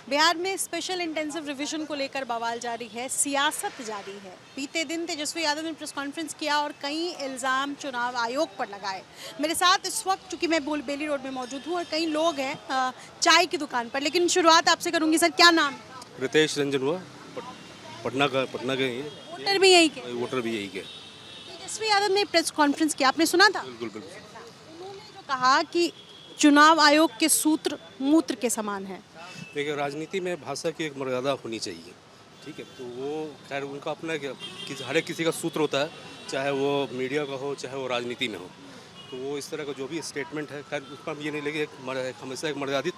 बिहार में special intensive revision को लेकर बवाल जारी है, सियासत जारी है। बीते दिन तेजस्वी यादव ने प्रेस कॉन्फ्रेंस किया और कई इल्ज़ाम चुनाव आयोग पर लगाए। मेरे साथ इस वक्त चूंकि मैं बेली रोड में मौजूद हूँ और कई लोग हैं चाय की दुकान पर, लेकिन शुरुआत आपसे करूंगी। सर, क्या नाम? रितेश रंजन हुआ, पटना के ही हैं। वोटर भी यही के? वोटर भी यही के। तेजस्वी यादव ने प्रेस कॉन्फ्रेंस किया, आपने सुना था? बिल्कुल बिल्कुल। उन्होंने जो कहा कि चुनाव आयोग के सूत्र मूत्र के समान है। देखिए, राजनीति में भाषा की एक मर्यादा होनी चाहिए, ठीक है। तो वो खैर उनका अपना हर एक किसी का सूत्र होता है, चाहे वो मीडिया का हो चाहे वो राजनीति में हो। तो वो इस तरह का जो भी स्टेटमेंट है, खैर उसका हम ये नहीं लेंगे, हमेशा एक मर्यादित,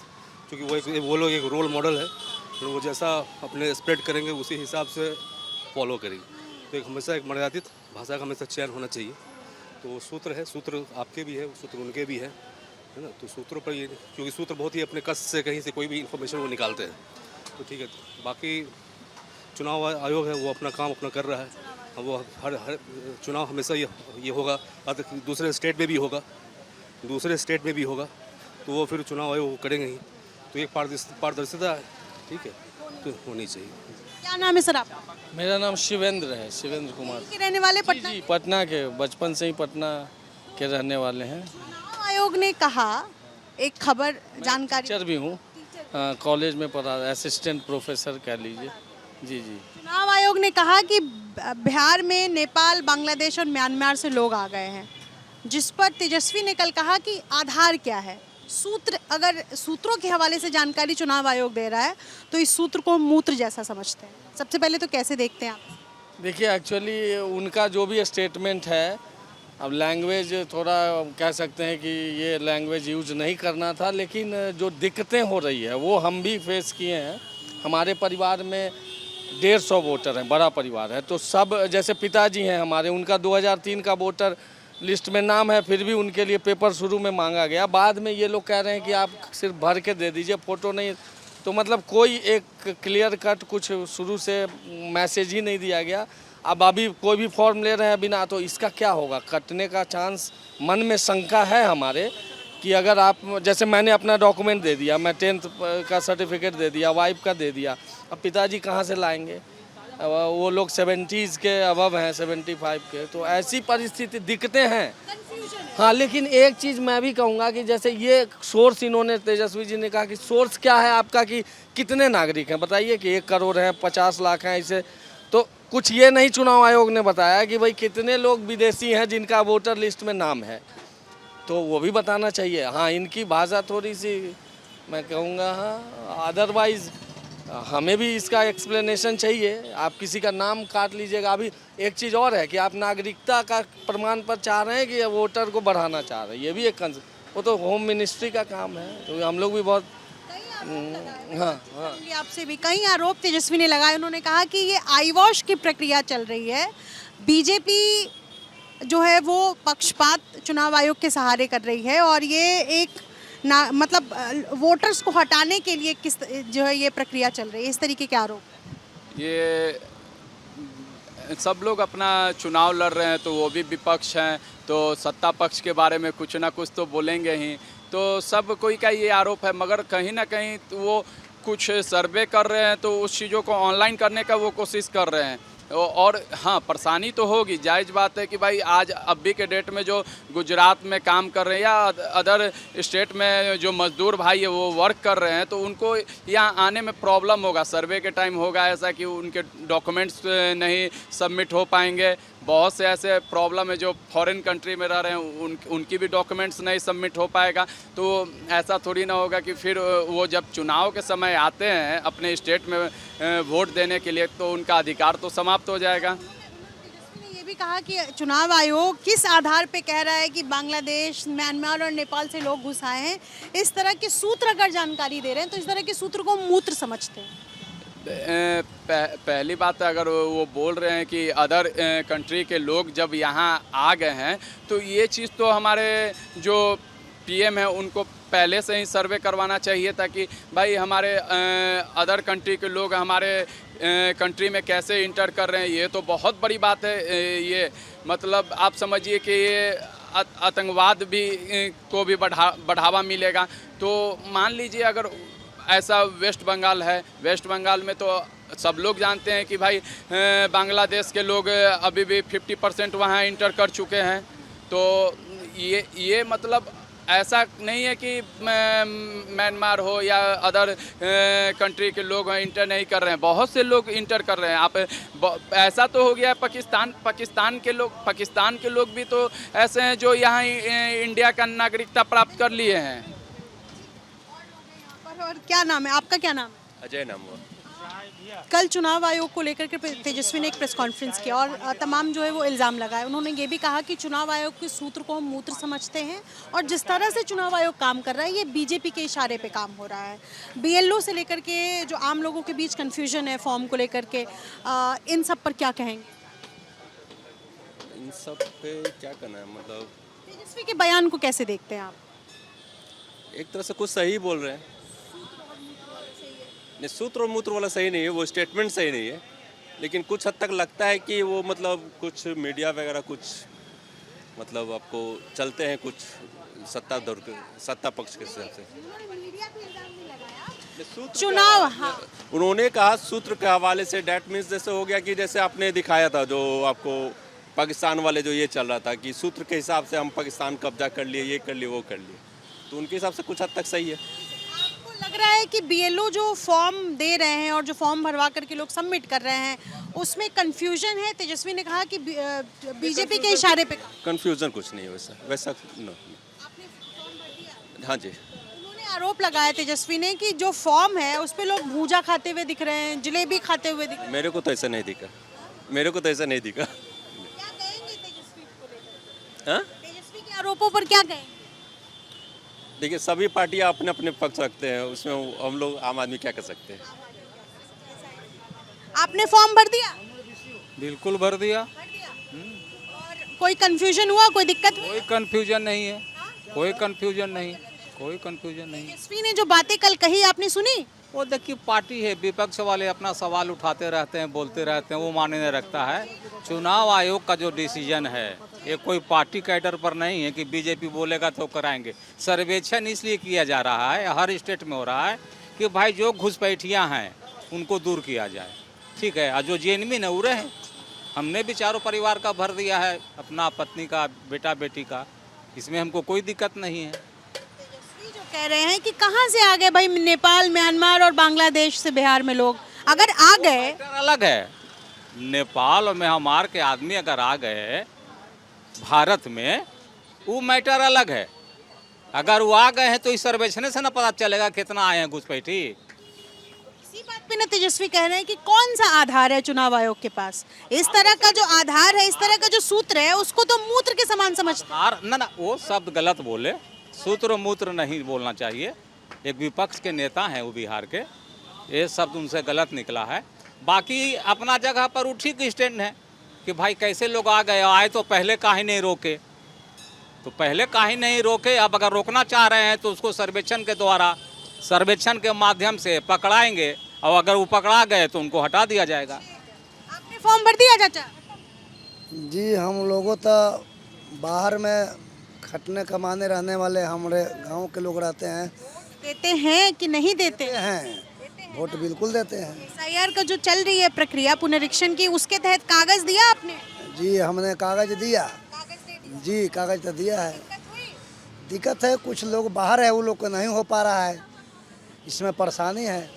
क्योंकि वो लोग एक रोल मॉडल है, तो वो जैसा अपने स्प्रेड करेंगे उसी हिसाब से फॉलो करेंगे। तो एक हमेशा एक मर्यादित भाषा का हमेशा चयन होना चाहिए। तो सूत्र है, सूत्र आपके भी है, सूत्र उनके भी है ना। तो सूत्रों पर ये, क्योंकि सूत्र बहुत ही अपने कष्ट से कहीं से कोई भी इन्फॉर्मेशन वो निकालते हैं, तो ठीक है। बाकी चुनाव आयोग है, वो अपना काम अपना कर रहा है। अब वो हर चुनाव हमेशा ये होगा, दूसरे स्टेट में भी होगा, तो वो फिर चुनाव आयोग करेंगे ही। तो एक पारदर्शिता है, ठीक है, तो होनी चाहिए। क्या नाम है सर आपका? मेरा नाम शिवेंद्र है, शिवेंद्र कुमार। के रहने वाले पटना? जी, पटना के, बचपन से ही पटना के रहने वाले हैं। चुनाव आयोग ने कहा, एक खबर जानकारी, टीचर भी हूँ, कॉलेज में पढ़ा, असिस्टेंट प्रोफेसर कह लीजिए। जी जी। चुनाव आयोग ने कहा कि बिहार में नेपाल, बांग्लादेश और म्यांमार से लोग आ गए हैं, जिस पर तेजस्वी ने कल कहा कि आधार क्या है। अगर सूत्रों के हवाले से जानकारी चुनाव आयोग दे रहा है तो इस सूत्र को मूत्र जैसा समझते हैं। सबसे पहले तो कैसे देखते हैं आप? देखिए, एक्चुअली उनका जो भी स्टेटमेंट है, अब लैंग्वेज थोड़ा कह सकते हैं कि ये लैंग्वेज यूज नहीं करना था, लेकिन जो दिक्कतें हो रही है वो हम भी फेस किए हैं। हमारे परिवार में 150 वोटर हैं, बड़ा परिवार है। तो सब, जैसे पिताजी हैं हमारे, उनका 2003 का वोटर लिस्ट में नाम है, फिर भी उनके लिए पेपर शुरू में मांगा गया। बाद में ये लोग कह रहे हैं कि आप सिर्फ भर के दे दीजिए, फ़ोटो नहीं। तो मतलब कोई एक क्लियर कट कुछ शुरू से मैसेज ही नहीं दिया गया। अब अभी कोई भी फॉर्म ले रहे हैं बिना, तो इसका क्या होगा? कटने का चांस, मन में शंका है हमारे कि अगर आप, जैसे मैंने अपना डॉक्यूमेंट दे दिया, मैं 10th का सर्टिफिकेट दे दिया, वाइफ का दे दिया, अब पिताजी कहाँ से लाएंगे? वो लोग 70s के अबव हैं, 75 के। तो ऐसी परिस्थिति, दिक्कतें हैं। हाँ, लेकिन एक चीज़ मैं भी कहूँगा कि जैसे ये सोर्स, इन्होंने, तेजस्वी जी ने कहा कि सोर्स क्या है आपका, कि कितने नागरिक हैं बताइए, कि 1 करोड़ हैं, 50 लाख हैं, ऐसे। तो कुछ ये नहीं चुनाव आयोग ने बताया कि भाई कितने लोग विदेशी हैं जिनका वोटर लिस्ट में नाम है, तो वो भी बताना चाहिए। हाँ, इनकी भाषा थोड़ी सी, मैं कहूँगा, हाँ, अदरवाइज़ हमें भी इसका एक्सप्लेनेशन चाहिए। आप किसी का नाम काट लीजिएगा। अभी एक चीज़ और है कि आप नागरिकता का प्रमाण पत्र चाह रहे हैं कि वोटर को बढ़ाना चाह रहे हैं, ये भी एक वो तो होम मिनिस्ट्री का काम है। तो हम लोग भी बहुत हाँ आपसे भी कई आरोप तेजस्वी ने लगाए। उन्होंने कहा कि ये आई वॉश की प्रक्रिया चल रही है, बीजेपी जो है वो पक्षपात चुनाव आयोग के सहारे कर रही है, और ये एक मतलब वोटर्स को हटाने के लिए किस जो है ये प्रक्रिया चल रही है, इस तरीके के आरोप। ये सब लोग अपना चुनाव लड़ रहे हैं, तो वो भी विपक्ष हैं, तो सत्ता पक्ष के बारे में कुछ ना कुछ तो बोलेंगे ही। तो सब कोई का ये आरोप है, मगर कहीं ना कहीं तो वो कुछ सर्वे कर रहे हैं, तो उस चीज़ों को ऑनलाइन करने का वो कोशिश कर रहे हैं। और हाँ, परेशानी तो होगी, जायज़ बात है कि भाई आज अभी के डेट में जो गुजरात में काम कर रहे हैं या अदर स्टेट में जो मज़दूर भाई है वो वर्क कर रहे हैं, तो उनको यहाँ आने में प्रॉब्लम होगा। सर्वे के टाइम होगा ऐसा कि उनके डॉक्यूमेंट्स नहीं सबमिट हो पाएंगे। बहुत से ऐसे प्रॉब्लम है जो फॉरेन कंट्री में रह रहे हैं, उनकी भी डॉक्यूमेंट्स नहीं सबमिट हो पाएगा। तो ऐसा थोड़ी ना होगा कि फिर वो जब चुनाव के समय आते हैं अपने स्टेट में वोट देने के लिए, तो उनका अधिकार तो समाप्त हो जाएगा। ने ये भी कहा कि चुनाव आयोग किस आधार पे कह रहा है कि बांग्लादेश, म्यांमार और नेपाल से लोग घुस आए हैं। इस तरह के सूत्र अगर जानकारी दे रहे हैं तो इस तरह के सूत्र को मूत्र समझते हैं। पहली बात है, अगर वो बोल रहे हैं कि अदर कंट्री के लोग जब यहाँ आ गए हैं, तो ये चीज़ तो हमारे जो पीएम है उनको पहले से ही सर्वे करवाना चाहिए, ताकि भाई हमारे अदर कंट्री के लोग हमारे कंट्री में कैसे इंटर कर रहे हैं। ये तो बहुत बड़ी बात है। ये मतलब आप समझिए कि ये आतंकवाद भी को भी बढ़ावा मिलेगा। तो मान लीजिए अगर ऐसा वेस्ट बंगाल है। वेस्ट बंगाल में तो सब लोग जानते हैं कि भाई बांग्लादेश के लोग अभी भी 50% वहाँ इंटर कर चुके हैं। तो ये मतलब ऐसा नहीं है कि म्यांमार हो या अदर कंट्री के लोग इंटर नहीं कर रहे हैं, बहुत से लोग इंटर कर रहे हैं। आप ऐसा तो हो गया पाकिस्तान के लोग भी तो ऐसे हैं जो यहाँ इंडिया का नागरिकता प्राप्त कर लिए हैं। और क्या नाम है आपका, क्या नाम है? अजय नाम हुआ। कल चुनाव आयोग को लेकर के तेजस्वी ने एक प्रेस कॉन्फ्रेंस किया और तमाम जो है वो इल्ज़ाम लगाए। उन्होंने ये भी कहा कि चुनाव आयोग के सूत्र को हम मूत्र समझते हैं और जिस तरह से चुनाव आयोग काम कर रहा है ये बीजेपी के इशारे पे काम हो रहा है। बीएलओ से लेकर के जो आम लोगों के बीच कन्फ्यूजन है फॉर्म को लेकर के, इन सब पर क्या कहेंगे? इन सब पे क्या करना है, मतलब तेजस्वी के बयान को कैसे देखते हैं आप? एक तरह से कुछ सही बोल रहे हैं। नहीं, सूत्र और मूत्र वाला सही नहीं है, वो स्टेटमेंट सही नहीं है, लेकिन कुछ हद तक लगता है कि वो मतलब कुछ मीडिया वगैरह कुछ मतलब आपको चलते हैं कुछ सत्ता पक्ष के हिसाब से। चुनाव, हाँ। उन्होंने कहा सूत्र के हवाले से, डैट मीन्स जैसे हो गया कि जैसे आपने दिखाया था जो आपको पाकिस्तान वाले जो ये चल रहा था कि सूत्र के हिसाब से हम पाकिस्तान कब्जा कर लिए, ये कर लिए, वो कर लिए, तो उनके हिसाब से कुछ हद तक सही है। लग रहा है कि बीएलओ जो फॉर्म दे रहे हैं और जो फॉर्म भरवा करके लोग सबमिट कर रहे हैं उसमें कंफ्यूजन है। तेजस्वी ने कहा कि बीजेपी के इशारे पे। कंफ्यूजन कुछ नहीं है वैसा नो। आपने फॉर्म भर दिया? हाँ जी। उन्होंने आरोप लगाया तेजस्वी ने कि जो फॉर्म है उस पे लोग भूजा खाते हुए दिख रहे हैं, जलेबी खाते हुए दिख रहे हैं। मेरे को तो ऐसा नहीं दिखा, मेरे को तो ऐसा नहीं दिखा। क्या कहेंगे तेजस्वी को लेकर? हाँ, तेजस्वी के आरोपों पर क्या कहेंगे? देखिए सभी पार्टियां अपने अपने पक्ष रखते हैं, उसमें हम लोग आम आदमी क्या कर सकते हैं। आपने फॉर्म भर दिया? बिल्कुल भर दिया। और कोई कंफ्यूजन हुआ, कोई दिक्कत हुई? कोई कंफ्यूजन नहीं है, कोई कंफ्यूजन नहीं, कोई कंफ्यूजन नहीं। तेजस्वी ने जो बातें कल कही आपने सुनी? वो देखिए पार्टी है, विपक्ष वाले अपना सवाल उठाते रहते हैं, बोलते रहते हैं, वो मानने रखता है। चुनाव आयोग का जो डिसीजन है ये कोई पार्टी कैडर पर नहीं है कि बीजेपी बोलेगा तो कराएंगे। सर्वेक्षण इसलिए किया जा रहा है, हर स्टेट में हो रहा है कि भाई जो घुसपैठियाँ हैं उनको दूर किया जाए, ठीक है। और जो जेनविन है वो रहे। हमने भी चारों परिवार का भर दिया है, अपना पत्नी का, बेटा बेटी का, इसमें हमको कोई दिक्कत नहीं है। तेजस्वी जो कह रहे हैं कि कहाँ से आ गए भाई नेपाल, म्यांमार और बांग्लादेश से बिहार में लोग, अगर आ गए अलग है। नेपाल और म्यांमार के आदमी अगर आ गए भारत में वो मैटर अलग है। अगर वो आ गए हैं तो इस सर्वेक्षण से ना पता चलेगा कितना आए हैं घुसपैठी। इसी बात पे ना तेजस्वी कह रहे हैं कि कौन सा आधार है चुनाव आयोग के पास? इस तरह का जो आधार है, इस तरह का जो सूत्र है उसको तो मूत्र के समान समझते हैं। ना वो शब्द गलत बोले, सूत्र मूत्र नहीं बोलना चाहिए। एक विपक्ष के नेता हैं वो बिहार के, ये शब्द उनसे गलत निकला है। बाकी अपना जगह पर वो ठीक स्टैंड है कि भाई कैसे लोग आ गए, आए तो पहले काहे नहीं रोके, तो पहले काहे नहीं रोके। अब अगर रोकना चाह रहे हैं तो उसको सर्वेक्षण के द्वारा, सर्वेक्षण के माध्यम से पकड़ाएंगे और अगर वो पकड़ा गए तो उनको हटा दिया जाएगा। आपने फॉर्म भर दिया चाचा? जी, हम लोगों तो बाहर में खटने कमाने रहने वाले हमारे गांव के लोग रहते हैं। देते हैं कि नहीं देते हैं? वोट बिल्कुल देते हैं। एसआईआर का जो चल रही है प्रक्रिया पुनरीक्षण की, उसके तहत कागज दिया आपने? जी, हमने कागज दिया। कागज दे दिया। जी, कागज तो दिया है। दिक्कत हुई? दिक्कत है, कुछ लोग बाहर है, वो लोग को नहीं हो पा रहा है, इसमें परेशानी है।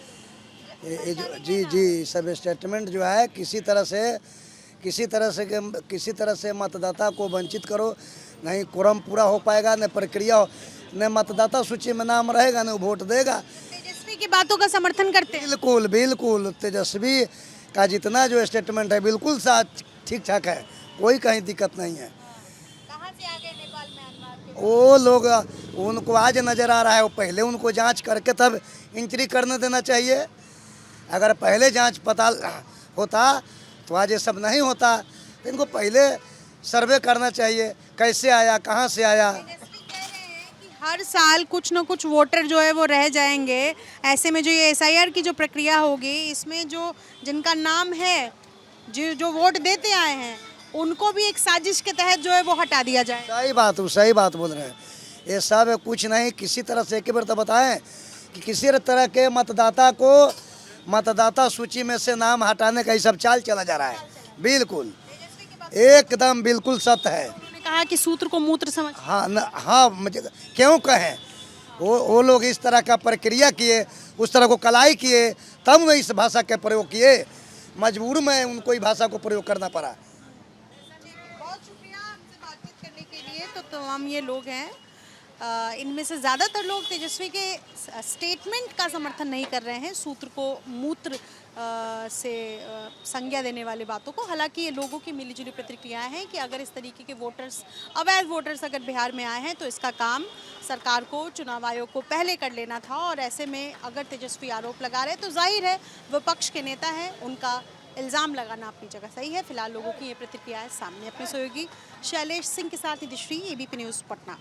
जी, सब स्टेटमेंट जो है किसी तरह से मतदाता को वंचित करो, नहीं कोरम पूरा हो पाएगा, न प्रक्रिया हो, न मतदाता सूची में नाम रहेगा, न वोट देगा। तेजस्वी की बातों का समर्थन करते हैं? बिल्कुल तेजस्वी का जितना जो स्टेटमेंट है बिल्कुल ठीक ठाक है, कोई कहीं दिक्कत नहीं है। कहाँ से आ गए नेपाल, म्यांमार के? वो लोग उनको आज नज़र आ रहा है, वो पहले उनको जांच करके तब एंट्री करने देना चाहिए। अगर पहले जांच पता होता तो आज ये सब नहीं होता, तो इनको पहले सर्वे करना चाहिए, कैसे आया, कहाँ से आया। तेजस्वी कह रहे हैं कि हर साल कुछ न कुछ वोटर जो है वो रह जाएंगे। ऐसे में जो ये एसआईआर की जो प्रक्रिया होगी, इसमें जो जिनका नाम है, जो वोट देते आए हैं, उनको भी एक साजिश के तहत जो है वो हटा दिया जाए। सही बात बोल रहे हैं। ये सब कुछ नहीं, किसी तरह से एक बार तो बताएं कि किसी तरह के मतदाता को मतदाता सूची में से नाम हटाने का ये सब चाल चला जा रहा है। बिल्कुल एकदम बिल्कुल सत्य है। उन्होंने कहा कि सूत्र को मूत्र समझ। हाँ मुझे क्यों कहें, वो लोग इस तरह का प्रक्रिया किए, उस तरह को कलाई किए, तब वो इस भाषा का प्रयोग किए। मजबूर में उनको इस भाषा को प्रयोग करना पड़ा। बहुत शुक्रिया हमसे बातचीत करने के लिए। तो तमाम ये लोग हैं, इनमें से ज़्यादातर लोग तेजस्वी के स्टेटमेंट का समर्थन नहीं कर रहे हैं, सूत्र को मूत्र से संज्ञा देने वाली बातों को। हालांकि ये लोगों की मिलीजुली प्रतिक्रियाएं हैं कि अगर इस तरीके के वोटर्स, अवैध वोटर्स अगर बिहार में आए हैं तो इसका काम सरकार को, चुनाव आयोग को पहले कर लेना था। और ऐसे में अगर तेजस्वी आरोप लगा रहे तो जाहिर है विपक्ष के नेता हैं, उनका इल्ज़ाम लगाना अपनी जगह सही है। फिलहाल लोगों की ये प्रतिक्रियाएं सामने। अपने सहयोगी शैलेश सिंह के साथ निधिश्री, ABP न्यूज़ पटना।